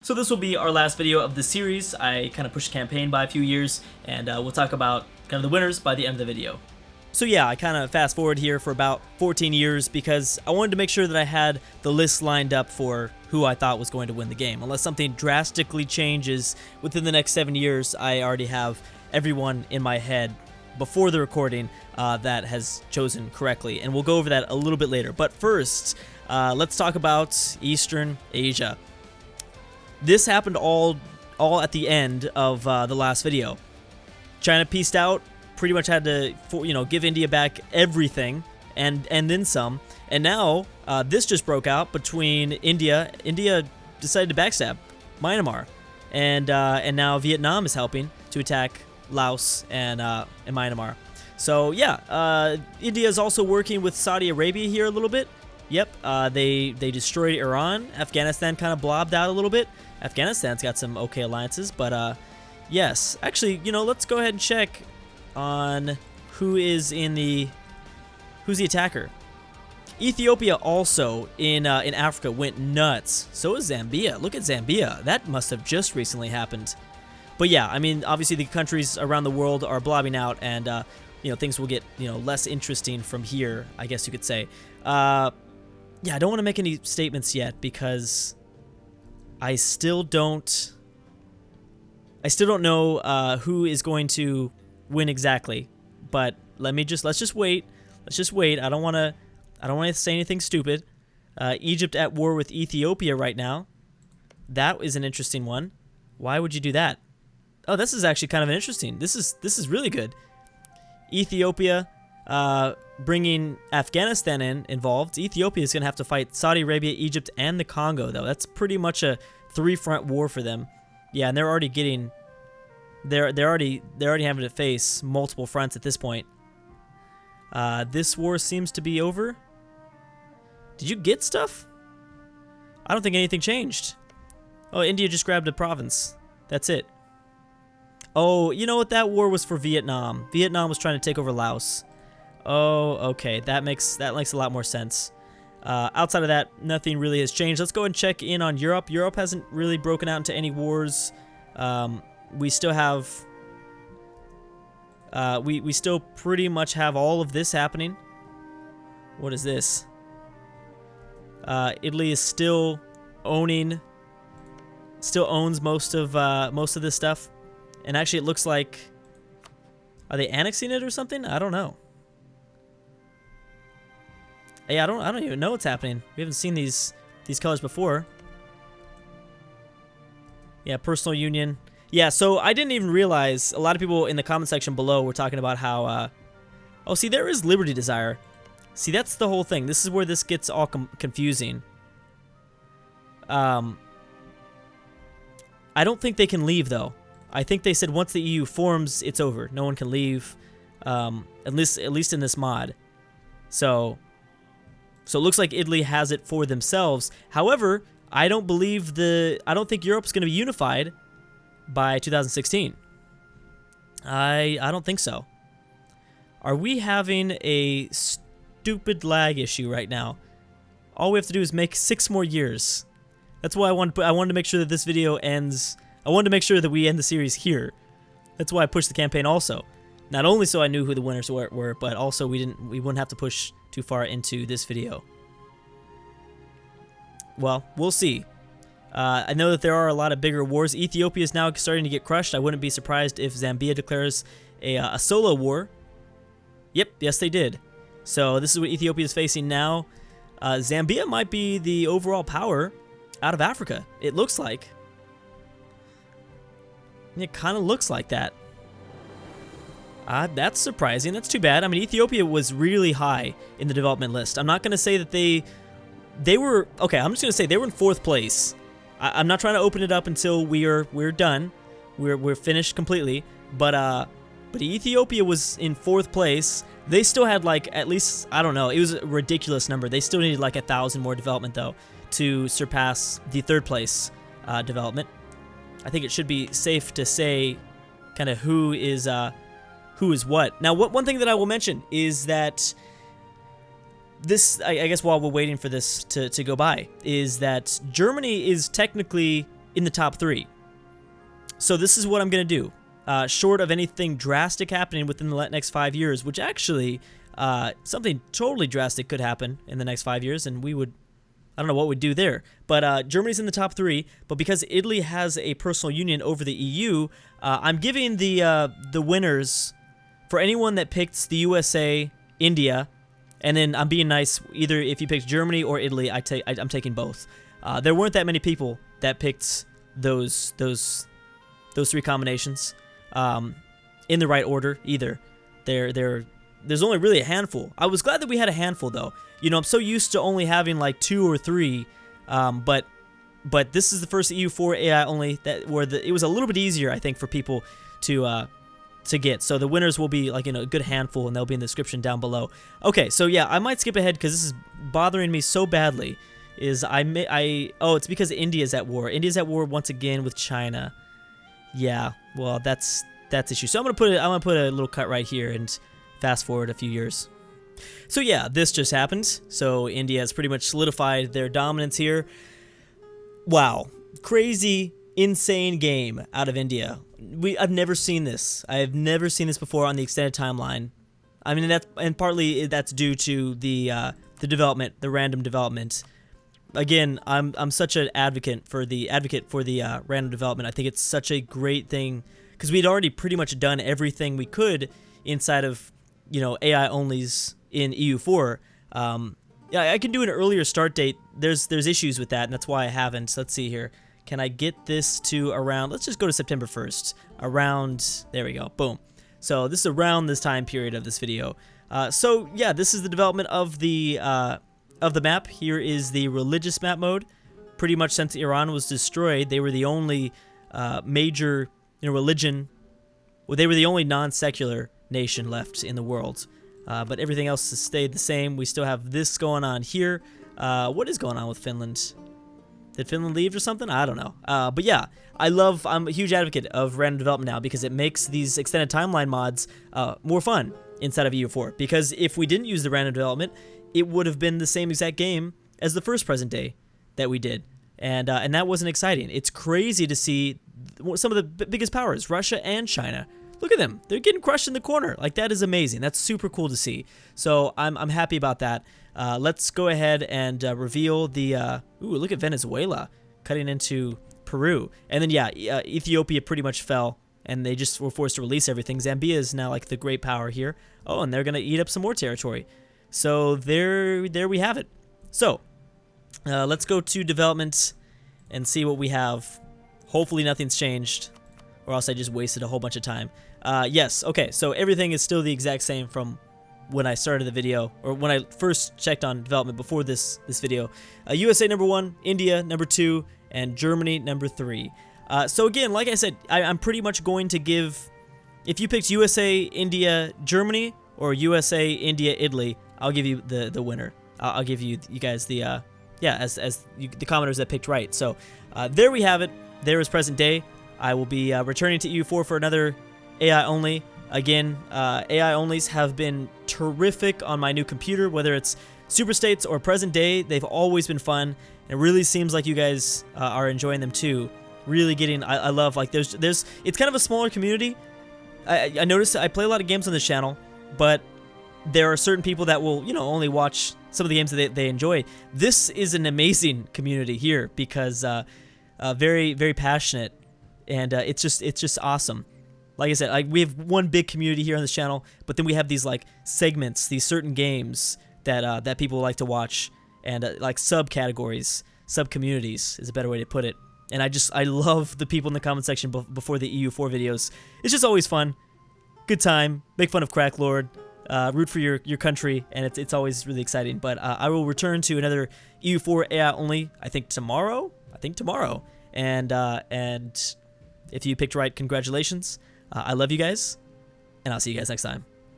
So this will be our last video of the series. I kind of pushed the campaign by a few years, and we'll talk about kind of the winners by the end of the video. So yeah, I kind of fast forward here for about 14 years because I wanted to make sure that I had the list lined up for who I thought was going to win the game. Unless something drastically changes within the next 7 years, I already have everyone in my head before the recording that has chosen correctly, and we'll go over that a little bit later. But first, let's talk about Eastern Asia. This happened all at the end of the last video. China peaced out, pretty much had to give India back everything and then some. And now this just broke out between India. India decided to backstab Myanmar, and now Vietnam is helping to attack Laos and Myanmar. So yeah, India is also working with Saudi Arabia here a little bit. Yep, they destroyed Iran. Afghanistan kind of blobbed out a little bit. Afghanistan's got some okay alliances, but yes. Actually, let's go ahead and check on who's the attacker. Ethiopia also in Africa went nuts. So is Zambia. Look at Zambia. That must have just recently happened. But yeah, I mean, obviously the countries around the world are blobbing out, and things will get less interesting from here, I guess you could say. Yeah, I don't want to make any statements yet because I still don't know who is going to win exactly. But let's just wait. Let's just wait. I don't want to say anything stupid. Egypt at war with Ethiopia right now. That is an interesting one. Why would you do that? Oh, this is actually kind of interesting. This is really good. Ethiopia bringing Afghanistan involved. Ethiopia is going to have to fight Saudi Arabia, Egypt, and the Congo, though. That's pretty much a three-front war for them. Yeah, and they're already having to face multiple fronts at this point. This war seems to be over. Did you get stuff? I don't think anything changed. Oh, India just grabbed a province. That's it. Oh, you know what? That war was for Vietnam. Vietnam was trying to take over Laos. Oh, okay. That makes a lot more sense. Outside of that, nothing really has changed. Let's go and check in on Europe. Europe hasn't really broken out into any wars. We still have... we still pretty much have all of this happening. What is this? Italy is still owns most of this stuff. And actually, it looks like... Are they annexing it or something? I don't know. Yeah, I don't even know what's happening. We haven't seen these colors before. Yeah, personal union. Yeah, so I didn't even realize... A lot of people in the comment section below were talking about how... oh, see, there is Liberty Desire. See, that's the whole thing. This is where this gets all confusing. I don't think they can leave, though. I think they said once the EU forms, it's over. No one can leave, at least in this mod. So it looks like Italy has it for themselves. However, I don't think Europe's going to be unified by 2016. I don't think so. Are we having a stupid lag issue right now? All we have to do is make 6 more years. That's why I wanted to make sure that this video ends. I wanted to make sure that we end the series here. That's why I pushed the campaign also. Not only so I knew who the winners were, but also we wouldn't have to push too far into this video. Well, we'll see. I know that there are a lot of bigger wars. Ethiopia is now starting to get crushed. I wouldn't be surprised if Zambia declares a solo war. Yep, yes they did. So this is what Ethiopia is facing now. Zambia might be the overall power out of Africa. It looks like. It kind of looks like that. That's surprising. That's too bad. I mean, Ethiopia was really high in the development list. I'm not going to say that they were... Okay, I'm just going to say they were in 4th place. I'm not trying to open it up until we're done. We're finished completely. But Ethiopia was in 4th place. They still had, like, at least... I don't know. It was a ridiculous number. They still needed, like, 1,000 more development, though, to surpass the 3rd place development. I think it should be safe to say kind of who is what. Now, one thing that I will mention is that this, I guess while we're waiting for this to go by, is that Germany is technically in the top 3. So this is what I'm going to do. Short of anything drastic happening within the next 5 years, which actually, something totally drastic could happen in the next 5 years, and we would, I don't know what we'd do there. But Germany's in the top 3, but because Italy has a personal union over the EU, I'm giving the winners for anyone that picked the USA, India, and then I'm being nice. Either if you picked Germany or Italy, I'm taking both. There weren't that many people that picked those 3 combinations in the right order either. There's only really a handful. I was glad that we had a handful though. You know, I'm so used to only having like 2 or 3, but this is the first EU4 AI only it was a little bit easier, I think, for people to get. So the winners will be like in a good handful, and they'll be in the description down below. Okay, so yeah, I might skip ahead because this is bothering me so badly. Oh, it's because India's at war. India's at war once again with China. Yeah, well, that's issue. So I'm gonna put a little cut right here and fast forward a few years. So yeah, this just happened. So India has pretty much solidified their dominance here. Wow, crazy, insane game out of India. I've never seen this. I have never seen this before on the extended timeline. I mean, partly that's due to the development, the random development. Again, I'm such an advocate for the random development. I think it's such a great thing because we'd already pretty much done everything we could inside of, you know, AI onlys in EU4. Yeah, I can do an earlier start date. There's issues with that, and that's why I haven't. Let's see here. Can I get this to around? Let's just go to September 1st. Around, there we go. Boom. So this is around this time period of this video. So yeah, this is the development of the map. Here is the religious map mode. Pretty much since Iran was destroyed, they were the only major religion. Well, they were the only non-secular nation left in the world. But everything else has stayed the same. We still have this going on here. What is going on with Finland? Did Finland leave or something? I don't know. But yeah, I'm a huge advocate of random development now because it makes these extended timeline mods more fun inside of EU4. Because if we didn't use the random development, it would have been the same exact game as the first present day that we did. And that wasn't exciting. It's crazy to see some of the biggest powers, Russia and China. Look at them. They're getting crushed in the corner. Like, that is amazing. That's super cool to see. So I'm happy about that. Let's go ahead and reveal the... ooh, look at Venezuela cutting into Peru. And then, yeah, Ethiopia pretty much fell, and they just were forced to release everything. Zambia is now, like, the great power here. Oh, and they're going to eat up some more territory. So there we have it. So let's go to development and see what we have. Hopefully nothing's changed, or else I just wasted a whole bunch of time. Yes, okay, so everything is still the exact same from when I started the video, or when I first checked on development before this video. USA number 1, India number 2, and Germany number 3. So again, like I said, I'm pretty much going to give, if you picked USA, India, Germany, or USA, India, Italy, I'll give you the winner. I'll give you guys the, yeah, as the commenters that picked right. So there we have it. There is present day. I will be returning to EU4 for another AI only. Again, AI onlys have been terrific on my new computer, whether it's Super States or present day. They've always been fun. It really seems like you guys are enjoying them too. Really getting, I love, like, it's kind of a smaller community. I noticed I play a lot of games on this channel, but there are certain people that will, only watch some of the games that they enjoy. This is an amazing community here because very, very passionate, and it's just awesome. Like I said, we have one big community here on this channel, but then we have these like segments, these certain games that people like to watch, and like subcategories, sub-communities is a better way to put it. And I love the people in the comment section before the EU4 videos. It's just always fun, good time, make fun of Crack Lord, root for your country, and it's always really exciting. But I will return to another EU4 AI only, I think tomorrow. And if you picked right, congratulations. I love you guys, and I'll see you guys next time.